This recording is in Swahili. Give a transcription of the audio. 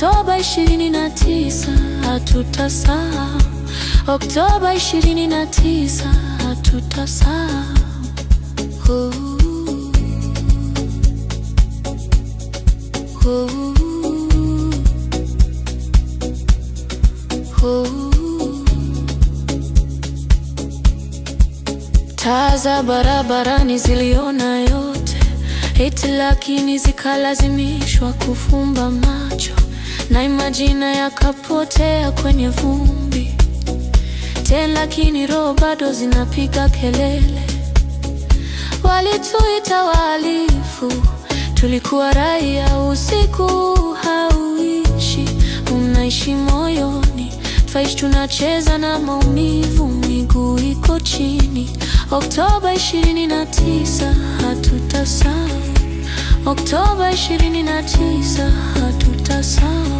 Oktoba 29 hatutasahau. Oktoba 29 hatutasahau. Taa za barabarani ziliona yote, eti lakini zikalazimishwa kufumba macho, na majina yakapotea kwenye vumbi. Tena lakini roho bado zinapiga kelele. Walituita wahalifu, tulikuwa raia. Usiku hauishi, unaishi moyoni. Twaishi tunacheza na maumivu, miguu iko chini. Oktoba 29 hatutasahau. Oktoba 29 hatutasahau.